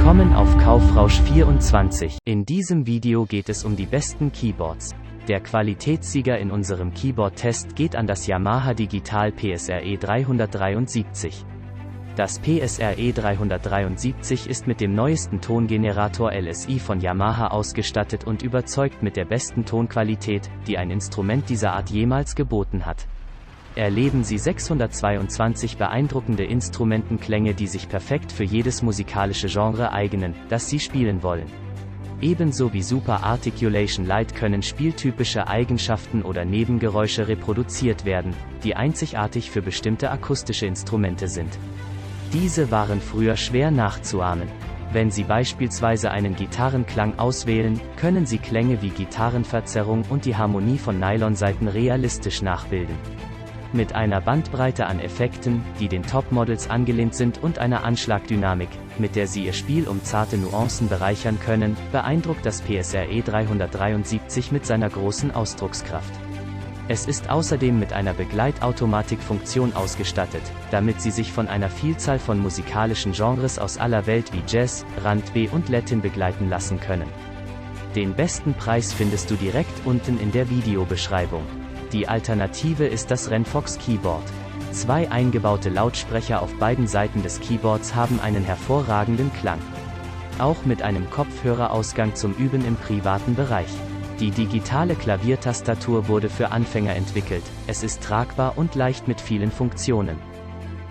Willkommen auf Kaufrausch24. In diesem Video geht es um die besten Keyboards. Der Qualitätssieger in unserem Keyboard-Test geht an das Yamaha Digital PSRE 373. Das PSRE 373 ist mit dem neuesten Tongenerator LSI von Yamaha ausgestattet und überzeugt mit der besten Tonqualität, die ein Instrument dieser Art jemals geboten hat. Erleben Sie 622 beeindruckende Instrumentenklänge, die sich perfekt für jedes musikalische Genre eignen, das Sie spielen wollen. Ebenso wie Super Articulation Lite können spieltypische Eigenschaften oder Nebengeräusche reproduziert werden, die einzigartig für bestimmte akustische Instrumente sind. Diese waren früher schwer nachzuahmen. Wenn Sie beispielsweise einen Gitarrenklang auswählen, können Sie Klänge wie Gitarrenverzerrung und die Harmonie von Nylonsaiten realistisch nachbilden. Mit einer Bandbreite an Effekten, die den Top-Models angelehnt sind und einer Anschlagdynamik, mit der Sie Ihr Spiel um zarte Nuancen bereichern können, beeindruckt das PSRE 373 mit seiner großen Ausdruckskraft. Es ist außerdem mit einer Begleitautomatikfunktion ausgestattet, damit Sie sich von einer Vielzahl von musikalischen Genres aus aller Welt wie Jazz, R&B und Latin begleiten lassen können. Den besten Preis findest du direkt unten in der Videobeschreibung. Die Alternative ist das Renfox Keyboard. Zwei eingebaute Lautsprecher auf beiden Seiten des Keyboards haben einen hervorragenden Klang. Auch mit einem Kopfhörerausgang zum Üben im privaten Bereich. Die digitale Klaviertastatur wurde für Anfänger entwickelt, es ist tragbar und leicht mit vielen Funktionen.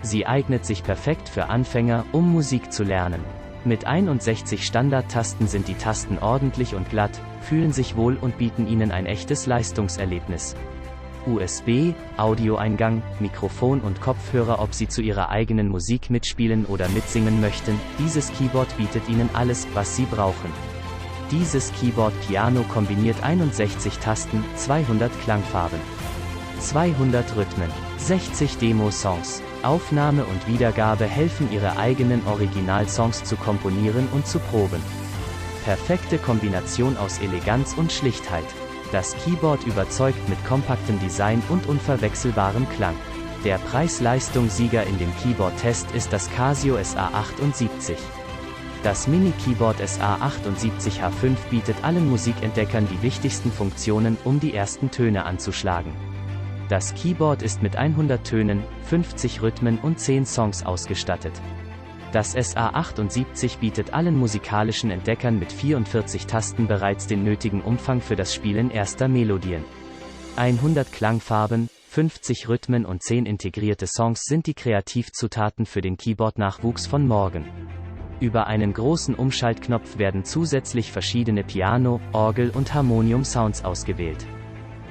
Sie eignet sich perfekt für Anfänger, um Musik zu lernen. Mit 61 Standardtasten sind die Tasten ordentlich und glatt, fühlen sich wohl und bieten Ihnen ein echtes Leistungserlebnis. USB, Audioeingang, Mikrofon und Kopfhörer. Ob Sie zu Ihrer eigenen Musik mitspielen oder mitsingen möchten, dieses Keyboard bietet Ihnen alles, was Sie brauchen. Dieses Keyboard Piano kombiniert 61 Tasten, 200 Klangfarben, 200 Rhythmen, 60 Demo-Songs. Aufnahme und Wiedergabe helfen, Ihre eigenen Originalsongs zu komponieren und zu proben. Perfekte Kombination aus Eleganz und Schlichtheit. Das Keyboard überzeugt mit kompaktem Design und unverwechselbarem Klang. Der Preis-Leistung-Sieger in dem Keyboard-Test ist das Casio SA78. Das Mini-Keyboard SA78H5 bietet allen Musikentdeckern die wichtigsten Funktionen, um die ersten Töne anzuschlagen. Das Keyboard ist mit 100 Tönen, 50 Rhythmen und 10 Songs ausgestattet. Das SA78 bietet allen musikalischen Entdeckern mit 44 Tasten bereits den nötigen Umfang für das Spielen erster Melodien. 100 Klangfarben, 50 Rhythmen und 10 integrierte Songs sind die Kreativzutaten für den Keyboard-Nachwuchs von morgen. Über einen großen Umschaltknopf werden zusätzlich verschiedene Piano-, Orgel- und Harmonium-Sounds ausgewählt.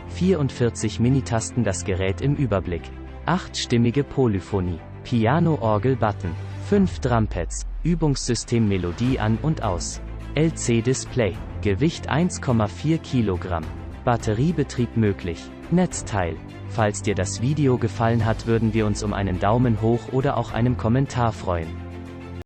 44 Minitasten das Gerät im Überblick. 8-stimmige Polyphonie. Piano-Orgel-Button. 5 Drumpads. Übungssystem Melodie an und aus. LC-Display. Gewicht 1,4 Kilogramm. Batteriebetrieb möglich. Netzteil. Falls dir das Video gefallen hat, würden wir uns um einen Daumen hoch oder auch einem Kommentar freuen.